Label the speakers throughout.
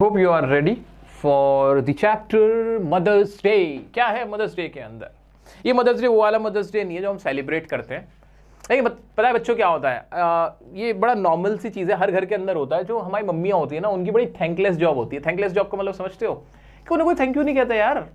Speaker 1: Hope you are ready for the chapter Mother's Day. क्या है mother's day के अंदर? ये मदर्स डे वो वाला मदर्स डे नहीं है जो हम सेलिब्रेट करते हैं। लेकिन पता है बच्चों क्या होता है, ये बड़ा नॉर्मल सी चीज़ है, हर घर के अंदर होता है। जो हमारी मम्मियाँ होती है ना, उनकी बड़ी थैंकलेस जॉब होती है। थैंकलेस जॉब का मतलब समझते हो कि उन्हें कोई थैंक यू नहीं कहता यार।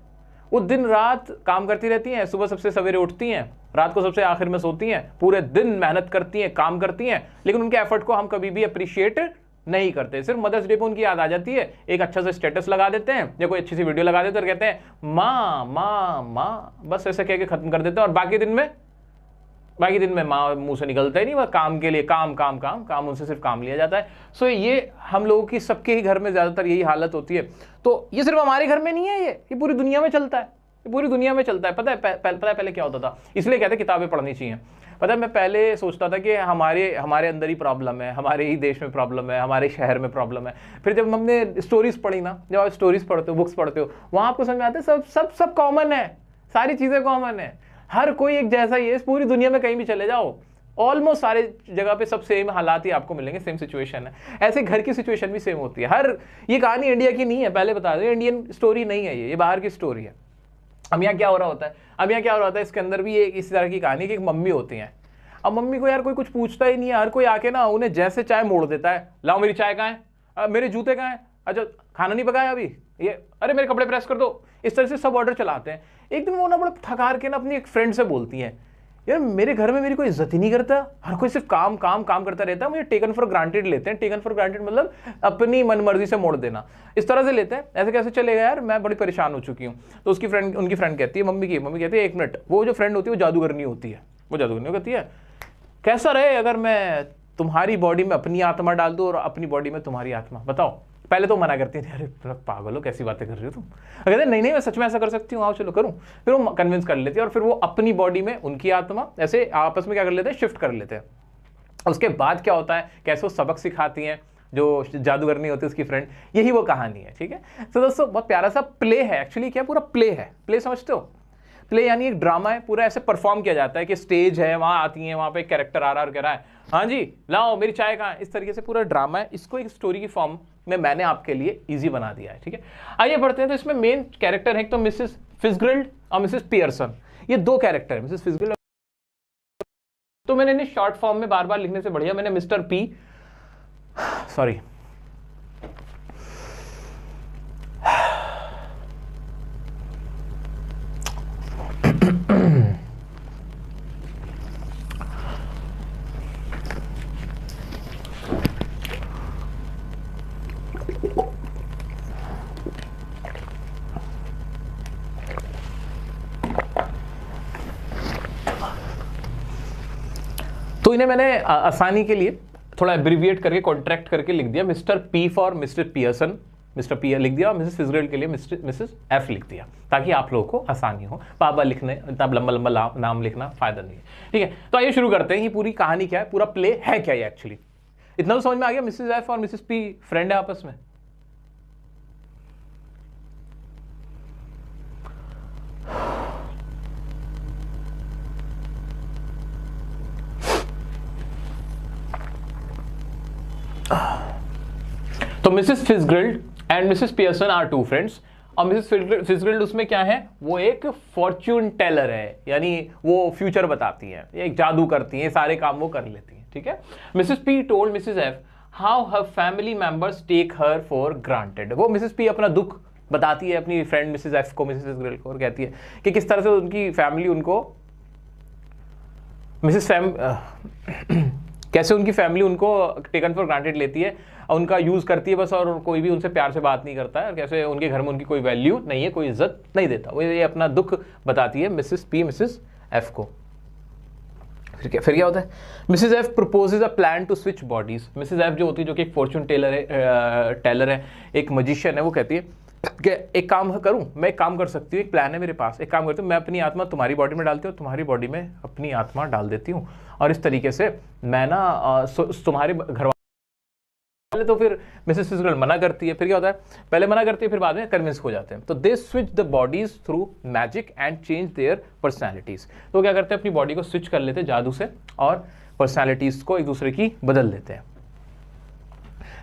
Speaker 1: वो दिन रात काम करती रहती हैं, सुबह सबसे सवेरे उठती हैं, रात को सबसे आखिर में सोती हैं, पूरे दिन मेहनत करती हैं, काम करती हैं, लेकिन उनके एफर्ट को हम कभी भी अप्रिशिएट नहीं करते। सिर्फ मदर्स डे पे उनकी याद आ जाती है, एक अच्छा सा स्टेटस लगा देते हैं या कोई अच्छी सी वीडियो लगा देते हैं और कहते हैं माँ माँ माँ, बस ऐसे कह के खत्म कर देते हैं। और बाकी दिन में माँ मुंह से निकलता ही नहीं, वह काम के लिए काम काम काम काम, उनसे सिर्फ काम लिया जाता है। सो ये हम लोगों की सबके ही घर में ज्यादातर यही हालत होती है। तो ये सिर्फ हमारे घर में नहीं है, ये पूरी दुनिया में चलता है, ये पूरी दुनिया में चलता है। पता है पहले क्या होता था? इसलिए कहते किताबें पढ़नी चाहिए। पता है मैं पहले सोचता था कि हमारे अंदर ही प्रॉब्लम है, हमारे ही देश में प्रॉब्लम है, हमारे शहर में प्रॉब्लम है। फिर जब हमने स्टोरीज पढ़ी ना, जब आप स्टोरीज पढ़ते हो, बुक्स पढ़ते हो, वहां आपको समझ में आता है सब सब सब कॉमन है, सारी चीजें कॉमन है, हर कोई एक जैसा ही है। पूरी दुनिया में कहीं भी चले जाओ, ऑलमोस्ट सारे जगह पे सब सेम हालात ही आपको मिलेंगे, सेम सिचुएशन है। ऐसे घर की सिचुएशन भी सेम होती है। ये कहानी इंडिया की नहीं है, पहले बता दें, इंडियन स्टोरी नहीं है, ये बाहर की स्टोरी है। अब यहाँ क्या हो रहा होता है, इसके अंदर भी एक इस तरह की कहानी कि एक मम्मी होती है। अब मम्मी को यार कोई कुछ पूछता ही नहीं है, हर कोई आके ना उन्हें जैसे चाय मोड़ देता है। लाओ मेरी चाय कहाँ है, मेरे जूते कहाँ हैं, अच्छा खाना नहीं पकाया अभी, ये अरे मेरे कपड़े प्रेस कर दो। इस तरह से सब ऑर्डर चलाते हैं। एक दिन वो ना बड़ा थकार के ना अपनी एक फ्रेंड से बोलती है, यार मेरे घर में मेरी कोई इज्जत ही नहीं करता, हर कोई सिर्फ काम काम काम करता रहता है, मुझे टेकन फॉर ग्रांटेड लेते हैं। टेकन फॉर ग्रांटेड मतलब अपनी मनमर्जी से मोड़ देना, इस तरह से लेते हैं। ऐसे कैसे चलेगा यार, मैं बड़ी परेशान हो चुकी हूँ। तो उनकी फ्रेंड कहती है, मम्मी कहती है एक मिनट, वो जो फ्रेंड होती है वो जादूगरनी होती है। वो जादूगरनी कहती है कैसा रहे अगर मैं तुम्हारी बॉडी में अपनी आत्मा डाल दूं और अपनी बॉडी में तुम्हारी आत्मा, बताओ। पहले तो मना करती है, अरे पागल हो, कैसी बातें कर रही हो तुम। कहते नहीं मैं सच में ऐसा कर सकती हूँ, आओ चलो करूँ। फिर वो कन्विंस कर लेती है और फिर वो अपनी बॉडी में उनकी आत्मा ऐसे आपस में क्या कर लेते हैं, शिफ्ट कर लेते हैं। उसके बाद क्या होता है, कैसे वो सबक सिखाती हैं जो जादूगरनी होती है उसकी फ्रेंड, यही वो कहानी है। ठीक है, तो दोस्तों बहुत प्यारा सा प्ले है। एक्चुअली क्या पूरा प्ले है, प्ले समझते हो? प्ले यानी एक ड्रामा है, पूरा ऐसे परफॉर्म किया जाता है कि स्टेज है, वहां आती है, वहां पे एक कैरेक्टर आ रहा है और कह रहा है हाँ जी लाओ मेरी चाय कहाँ है। इस तरीके से पूरा ड्रामा है। इसको एक स्टोरी की फॉर्म में मैंने आपके लिए इजी बना दिया है। ठीक है, आइए बढ़ते हैं। तो इसमें मेन कैरेक्टर है तो मिसेस फिट्जगेरल्ड और मिसेस पियर्सन, ये दो कैरेक्टर है, मिसेस फिट्जगेरल्ड। तो मैंने इन्हें शॉर्ट फॉर्म में बार बार लिखने से बढ़िया मैंने मिस्टर पी, सॉरी तो इन्हें मैंने आसानी के लिए थोड़ा एब्रिविएट करके कॉन्ट्रैक्ट करके लिख दिया, mister P for mister Pearson, mister P लिख दिया, और मिसेस फिट्जगेरल्ड के लिए मिसेस एफ लिख दिया, ताकि आप लोगों को आसानी हो। बाबा लिखने इतना लंबा लंबा नाम लिखना फायदा नहीं है। ठीक है, तो आइए शुरू करते हैं। ये पूरी कहानी क्या है, पूरा प्ले है क्या ये एक्चुअली, इतना तो समझ में आ गया। मिसेस एफ और मिसेस पी फ्रेंड है आपस में। तो Mrs Fitzgerald and Mrs Pearson are two friends. और मिसेस फिट्जगेरल्ड उसमें क्या है, वो एक फॉर्च्यून टेलर है, यानी वो फ्यूचर बताती है, एक जादू करती है, सारे काम वो कर लेती है। ठीक है, Mrs P told Mrs F how her family members take her for granted. वो मिसेस पी अपना दुख बताती है अपनी फ्रेंड मिसेस एफ को, मिसेस फिट्जगेरल्ड को, और कहती है कि किस तरह से उनकी फैमिली उनको कैसे उनकी फैमिली उनको टेकन फॉर ग्रांटेड लेती है, उनका यूज करती है बस, और कोई भी उनसे प्यार से बात नहीं करता है, और कैसे उनके घर में उनकी कोई वैल्यू नहीं है, कोई इज्जत नहीं देता। वो ये अपना दुख बताती है मिसेस पी मिसेस एफ को। फिर क्या होता है, Mrs F proposes a plan to switch bodies. Mrs F जो होती है, जो कि एक फॉर्च्यून टेलर है, एक मजिशियन है, वो कहती है कि एक काम करूं, मैं एक काम कर सकती हूँ, एक प्लान है मेरे पास, एक काम करती हूँ, मैं अपनी आत्मा तुम्हारी बॉडी में डालती हूँ, तुम्हारी बॉडी में अपनी आत्मा डाल देती हूँ, और इस तरीके से मैं ना तुम्हारे घर पहले तो फिर मिसेस फिट्जगेरल्ड मना करती है। फिर क्या होता है, पहले मना करती है, फिर बाद में कन्विंस हो जाते हैं। तो they switch the bodies through magic and change their personalities. तो क्या करते हैं, अपनी बॉडी को स्विच कर लेते हैं जादू से, और पर्सनैलिटीज को एक दूसरे की बदल लेते हैं।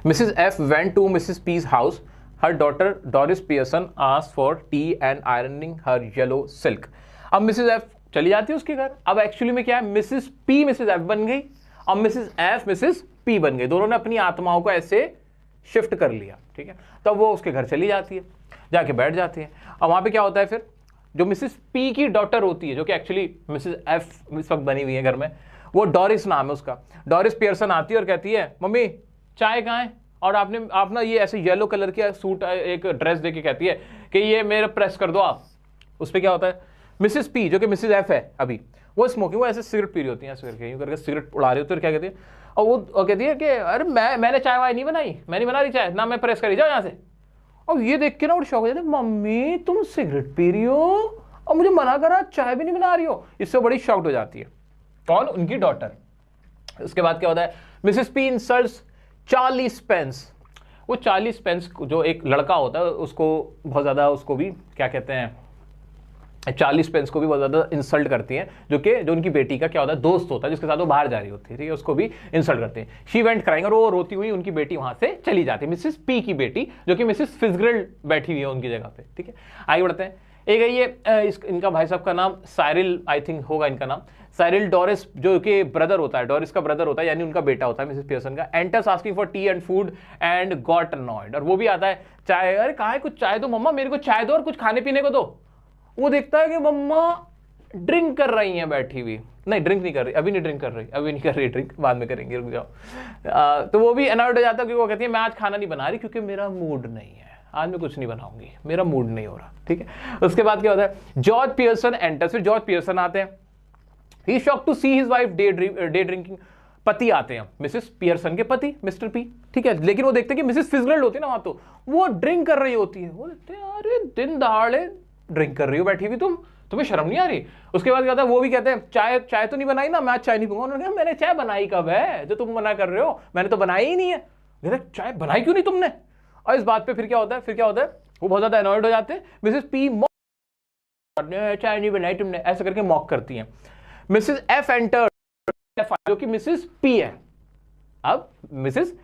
Speaker 1: Mrs F went to Mrs P's house her daughter Doris Pearson ask for tea and ironing her yellow silk. अब मिसेज एफ चली जाती है उसके घर। अब एक्चुअली में क्या है, मिसेज पी मिसेज एफ बन गई और मिसेज एफ मिसेज पी बन गई। दोनों ने अपनी आत्माओं को ऐसे शिफ्ट कर लिया, ठीक है। तब वो उसके घर चली जाती है, जाके बैठ जाती है। और वहां पे क्या होता है फिर, जो मिसेस पी की डॉटर होती है, जो कि एक्चुअली मिसेस एफ इस वक्त बनी हुई है घर में, वो डोरिस नाम है उसका, डोरिस पियर्सन आती है और कहती है मम्मी चाय कहाँ है, और आप ना ये ऐसे येलो कलर की सूट एक ड्रेस देके कहती है कि ये मेरा प्रेस कर दो आप। उस पर क्या होता है, मिसेस पी जो कि मिसेस एफ है अभी, वो स्मोकिंग, वो ऐसे सिगरेट पी रही होती है, ऐसे करके यूं करके सिगरेट उड़ा रही होती है। क्या कहती है, और वो कहती है कि अरे मैंने चाय वाय नहीं बनाई, मैं नहीं बना रही चाय ना, मैं प्रेस करी, जाओ यहाँ से। और ये देख के ना वो शौक हो जाते, मम्मी तुम सिगरेट पी रही हो और मुझे मना करा, चाय भी नहीं बना रही हो। इससे बड़ी शॉक्ड हो जाती है कौन, उनकी डॉटर। उसके बाद क्या होता है, Mrs P insults Charlie Spence. वो चार्ली स्पेंस जो एक लड़का होता है उसको बहुत ज्यादा, उसको भी क्या कहते हैं, चार्ली स्पेंस को भी बहुत ज्यादा इंसल्ट करती हैं, जो उनकी बेटी का क्या होता है दोस्त होता है, जिसके साथ वो बाहर जा रही होती है, ठीक है, उसको भी इंसल्ट करते हैं। शी वेंट क्राइंग, और वो रोती हुई उनकी बेटी वहां से चली जाती है, मिसेस पी की बेटी, जो कि मिसेस फिजग्रेल्ड बैठी हुई है उनकी जगह पे, ठीक है। आगे बढ़ते हैं। एक ये इनका भाई साहब का नाम साइरिल, आई थिंक होगा इनका नाम, साइरिल डोरिस, जो कि ब्रदर होता है, डोरिस का ब्रदर होता है, यानी उनका बेटा होता है मिसेस पियर्सन का। Enters asking for tea and food and got annoyed, और वो भी आता है, चाय, अरे कहाँ है, कुछ चाय दो मम्मा, मेरे को चाय दो और कुछ खाने पीने को दो। वो देखता है कि मम्मा ड्रिंक कर रही हैं बैठी हुई, नहीं ड्रिंक नहीं कर रही, अभी नहीं ड्रिंक कर रही, अभी नहीं कर रही ड्रिंक, बाद में करेंगे, रुक जाओ। तो वो भी अनॉयड हो जाता है, क्योंकि वो कहती है मैं आज खाना नहीं बना रही क्योंकि मेरा मूड नहीं है, आज मैं कुछ नहीं बनाऊंगी, मेरा मूड नहीं हो रहा, ठीक है। उसके बाद क्या होता है, जॉर्ज पियर्सन एंटर्स, फिर जॉर्ज पियर्सन आते हैं। He shocked to see his wife day drinking. पति आते हैं, मिसेस पियर्सन के पति मिस्टर पी, ठीक है, लेकिन वो देखते हैं कि मिसेस फिजग्रेल्ड होती है ना वहां, तो वो ड्रिंक कर रही होती है। वो देखते हैं अरे दिन दहाड़े ड्रिंक कर रही हो बैठी हुई, तुम्हें शर्म नहीं आ रही। उसके बाद क्या होता है, वो भी कहते हैं चाय तो नहीं बनाई ना, मैं आज चाय नहीं पीऊंगा। उन्होंने कहा मैंने चाय बनाई कब है जो तुम मना कर रहे हो, मैंने तो बनाई ही नहीं है। कहते चाय बनाई क्यों नहीं तुमने। और इस बात पे फिर क्या होता है, वो बहुत ज्यादा अनॉयड हो जाते हैं। मिसेस पी चाय नहीं बनाई तुमने, ऐसे करके मॉक करती हैं। मिसेस एफ एंटर, जो कि मिसेस पी है। अब मिसेस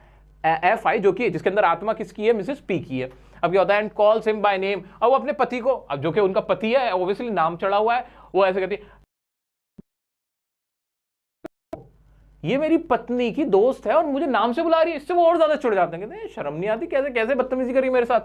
Speaker 1: एफ आई जो कि जिसके अंदर आत्मा किसकी है, मिसेस पी की है। अब क्या होता है, and calls him by name, अब वो अपने पति को, अब जो कि उनका पति है, ऑब्वियसली नाम चढ़ा हुआ है, वो ऐसे कहती है ये मेरी पत्नी की दोस्त है और मुझे नाम से बुला रही है। इससे वो और ज्यादा चिढ़ जाते हैं, कहते हैं शर्म नहीं आती, कैसे कैसे बदतमीजी करी मेरे साथ,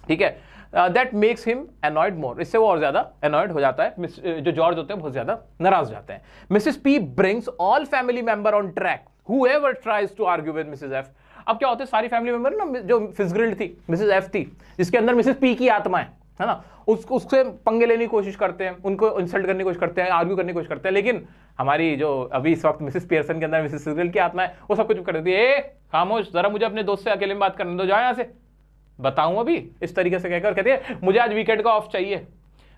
Speaker 1: ठीक है। दैट मेक्स हिम अनॉयड मोर, इससे वो और ज्यादा अनॉयड हो जाता है। जो जॉर्ज होते हैं बहुत ज्यादा नाराज हो जाते हैं। Mrs P brings all family member on track whoever tries to argue with Mrs F. अब क्या होता है, सारी फैमिली मेंबर ना, जो फिजग्रेल्ड थी, मिसेस एफ थी, जिसके अंदर मिसेस पी की आत्मा है ना, उससे पंगे लेने की कोशिश करते हैं, उनको इंसल्ट करने की कोशिश करते हैं, आर्ग्यू करने की कोशिश करते हैं। लेकिन हमारी जो अभी इस वक्त मिसेस पियर्सन के अंदर मिसेस फिजग्रेल्ड की आत्मा है, वो सब कुछ कर देती है, ए खामोश, जरा मुझे अपने दोस्त से अकेले में बात करने दो, जाओ यहाँ से, बताऊं अभी, इस तरीके से कहकर कहती है मुझे आज वीकेंड का ऑफ चाहिए,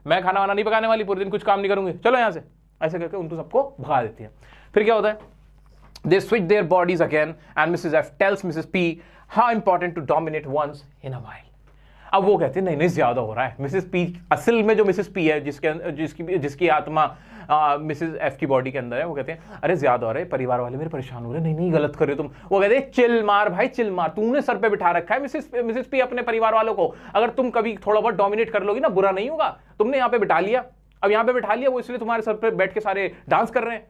Speaker 1: मैं खाना वाना नहीं पकाने वाली, पूरे दिन कुछ काम नहीं करूंगी, चलो यहाँ से, ऐसे करके उनको सबको भगा देती है। फिर क्या होता है, they switch their bodies again and Mrs. F tells Mrs. P how important to dominate once in a while। अब वो कहते हैं नहीं ज्यादा हो रहा है। मिसेस पी, असल में जो मिसेस पी है, जिसकी आत्मा मिसेस एफ की बॉडी के अंदर है, वो कहते हैं अरे ज्यादा हो रहा है, परिवार वाले मेरे परेशान हो रहे हैं, नहीं गलत कर रहे हो तुम। वो कहते हैं चिल मार भाई चिल मार, तूने सर पे बिठा रखा है मिसेस पी अपने परिवार वालों को, अगर तुम कभी थोड़ा बहुत डोमिनेट कर लोगी ना बुरा नहीं होगा। तुमने यहाँ पे बिठा लिया, अब यहाँ पे बिठा लिया, वो इसलिए तुम्हारे सर पे बैठ के सारे डांस कर रहे हैं,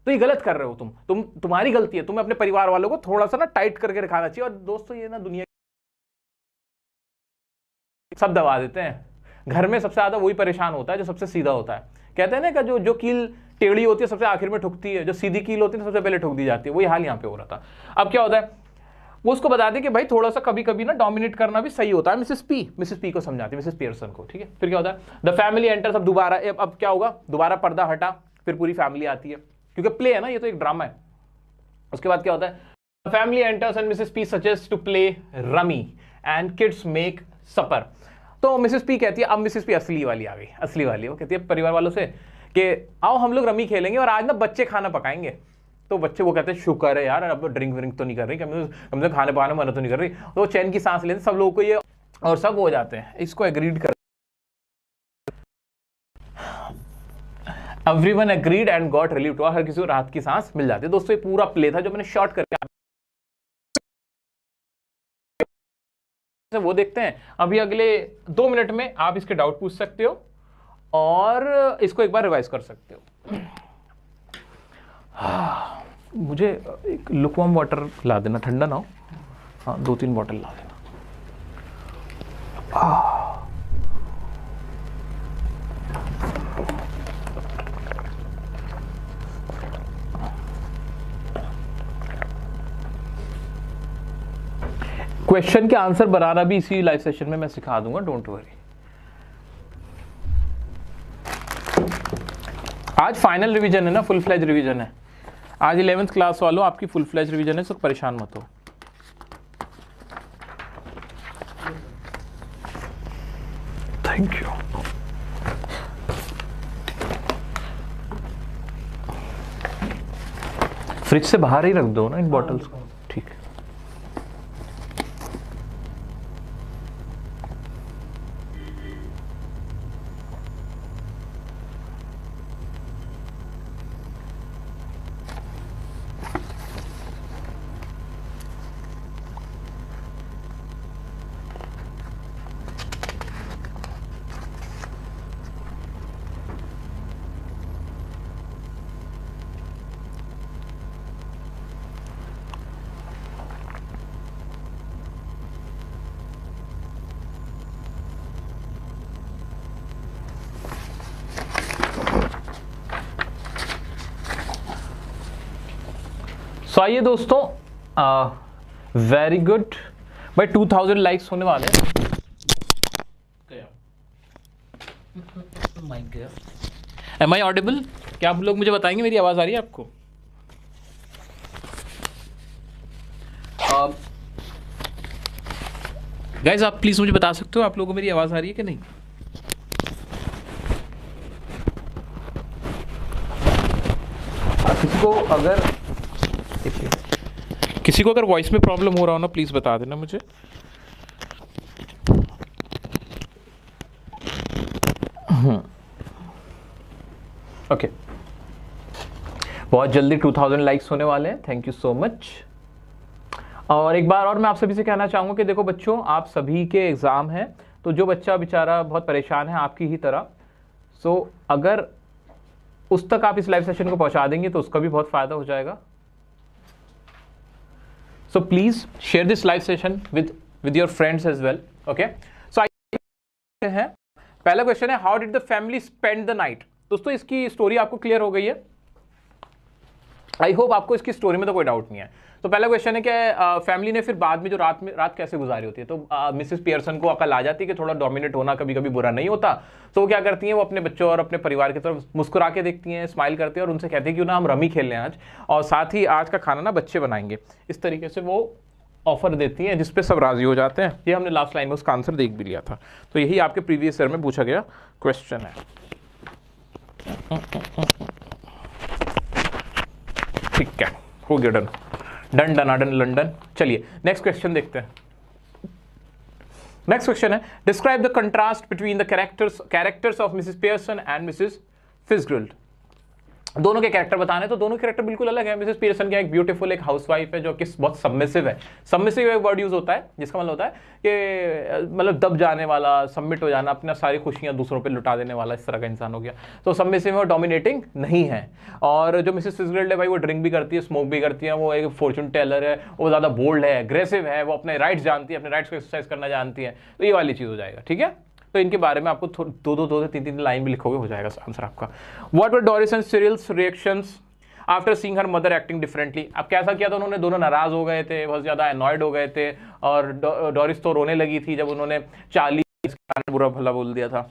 Speaker 1: तो ये गलत कर रहे हो तुम्हारी गलती है। तुम्हें अपने परिवार वालों को थोड़ा सा ना टाइट करके रखाना चाहिए। और दोस्तों ये ना दुनिया सब दबा देते हैं, घर में सबसे ज्यादा वही परेशान होता है जो सबसे सीधा होता है। कहते हैं ना कि जो कील टेढ़ी होती है सबसे आखिर में ठुकती है, जो सीधी कील होती है सबसे पहले ठुक दी जाती है। वही हाल यहाँ पे हो रहा था। अब क्या होता है, वो उसको बता दे कि भाई थोड़ा सा कभी कभी ना डोमिनेट करना भी सही होता है। मिसेस पी को समझाती है, मिसेस पियर्सन को, ठीक है। फिर क्या होता है, द फैमिली एंटर्स। अब दोबारा, अब क्या होगा, दोबारा पर्दा हटा, फिर पूरी फैमिली आती है, क्योंकि प्ले है ना, ये तो एक ड्रामा है। उसके बाद क्या होता है, family enters and Mrs P suggest to play rummy and kids make supper. तो मिसेस पी कहती है, अब मिसेस पी असली वाली आ गई, असली वाली, वो कहती है परिवार वालों से कि आओ हम लोग रमी खेलेंगे और आज ना बच्चे खाना पकाएंगे। तो बच्चे वो कहते हैं शुक्र है यार, अब ड्रिंक व्रिंक तो नहीं कर रही, कम से खाने पकाने मना तो नहीं कर रही। तो चैन की सांस लेते सब लोगों को ये, और सब हो जाते हैं, इसको एग्रीड कर, everyone agreed and got relieved. हर किसी को राहत की सांस मिल जाती है। दोस्तों ये पूरा प्ले था जो मैंने शॉर्ट करके है वो देखते हैं। अभी अगले 2 मिनट में आप इसके डाउट पूछ सकते हो और इसको एक बार रिवाइज कर सकते हो। मुझे एक लुकवार्म वाटर ला देना, ठंडा ना हो। हाँ 2-3 बॉटल ला देना। क्वेश्चन के आंसर बनाना भी इसी लाइव सेशन में मैं सिखा दूंगा, डोंट वरी। आज फाइनल रिवीजन है ना, फुल फ्लेज रिवीजन है आज। 11th क्लास वालों आपकी फुल फ्लेज रिवीजन है, तो परेशान मत हो। Thank you. फ्रिज से बाहर ही रख दो ना इन बॉटल्स को, ठीक है। सो आइए दोस्तों, वेरी गुड भाई, 2000 लाइक्स होने वाले हैं। Am I audible? क्या आप लोग मुझे बताएंगे मेरी आवाज आ रही है आपको? गाइस आप प्लीज मुझे बता सकते हो आप लोगों को मेरी आवाज आ रही है कि नहीं? किसी को अगर वॉइस में प्रॉब्लम हो रहा हो ना, प्लीज बता देना मुझे। ओके, बहुत जल्दी 2000 लाइक्स होने वाले हैं। Thank you so much. और एक बार और मैं आप सभी से कहना चाहूँगा कि देखो बच्चों, आप सभी के एग्ज़ाम हैं, तो जो बच्चा बेचारा बहुत परेशान है आपकी ही तरह, सो अगर उस तक आप इस लाइव सेशन को पहुंचा देंगे तो उसका भी बहुत फ़ायदा हो जाएगा। So please share this live session with your friends as well. Okay, so है पहला क्वेश्चन है, how did the family spend the night? दोस्तों इसकी स्टोरी आपको क्लियर हो गई है, आई होप आपको इसकी स्टोरी में तो कोई डाउट नहीं है। तो पहला क्वेश्चन है कि फैमिली ने फिर बाद में जो रात कैसे गुजारी होती है। तो मिसेस पियर्सन को अकल आ जाती है कि थोड़ा डोमिनेट होना कभी कभी बुरा नहीं होता, तो वो क्या करती हैं, वो अपने बच्चों और अपने परिवार की तरफ मुस्कुरा के देखती हैं, स्माइल करती हैं और उनसे कहती हैं क्यों ना हम रमी खेल लें आज, और साथ ही आज का खाना ना बच्चे बनाएंगे। इस तरीके से वो ऑफर देती हैं जिसपे सब राजी हो जाते हैं। ये हमने लास्ट लाइन में उसका आंसर देख भी लिया था। तो यही आपके प्रीवियस ईयर में पूछा गया क्वेश्चन है। ठीक है, हो गया, डन डन डनाडन लंडन। चलिए नेक्स्ट क्वेश्चन देखते हैं। नेक्स्ट क्वेश्चन है, describe the contrast between the characters of Mrs Pearson and Mrs Fitzgerald. दोनों के कैरेक्टर बताने, तो दोनों कैरेक्टर बिल्कुल अलग है। मिसेस पियर्सन क्या एक ब्यूटीफुल एक हाउसवाइफ है जो कि बहुत सबमिसिव है। सबमिसिव एक वर्ड यूज होता है जिसका मतलब होता है कि मतलब दब जाने वाला, सबमिट हो जाना, अपना सारी खुशियां दूसरों पे लुटा देने वाला, इस तरह का इंसान हो गया। तो सबमिसिव और डोमिनेटिंग नहीं है। और जो मिसेस फिट्जगेराल्ड है भाई, वो ड्रिंक भी करती है, स्मोक भी करती है, वो एक फॉर्चून टेलर है, वो ज़्यादा बोल्ड है, एग्रेसिव है, वो अपने राइट्स जानती है, अपने राइट्स को एक्सरसाइज करना जानती है। तो ये वाली चीज़ हो जाएगा, ठीक है। तो इनके बारे में आपको दो से तीन लाइन भी लिखोगे, हो जाएगा आंसर आपका। What were Doris and Cyril's reactions after seeing her mother acting differently? अब कैसा किया था उन्होंने, दोनों नाराज हो गए थे, बहुत ज़्यादा एनॉयड हो गए थे, और डोरिस तो रोने लगी थी जब उन्होंने चार्ली का बुरा भला बोल दिया था।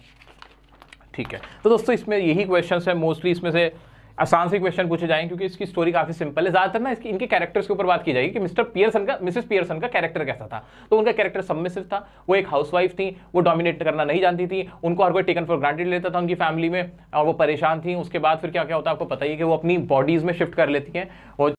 Speaker 1: ठीक है, तो दोस्तों इसमें यही क्वेश्चन है, मोस्टली इसमें से आसान से क्वेश्चन पूछे जाएंगे क्योंकि इसकी स्टोरी काफी सिंपल है। ज्यादातर ना इनके कैरेक्टर्स के ऊपर बात की जाएगी कि मिसेस पियर्सन का कैरेक्टर कैसा था। तो उनका कैरेक्टर सबमिसिव था, वो एक हाउसवाइफ थी, वो डोमिनेट करना नहीं जानती थी, उनको हर कोई टेकन फॉर ग्रांटेड लेता था उनकी फैमिली में, और वो परेशान थी। उसके बाद फिर क्या क्या होता है आपको पता ही है कि वो अपनी बॉडीज में शिफ्ट कर लेती हैं, और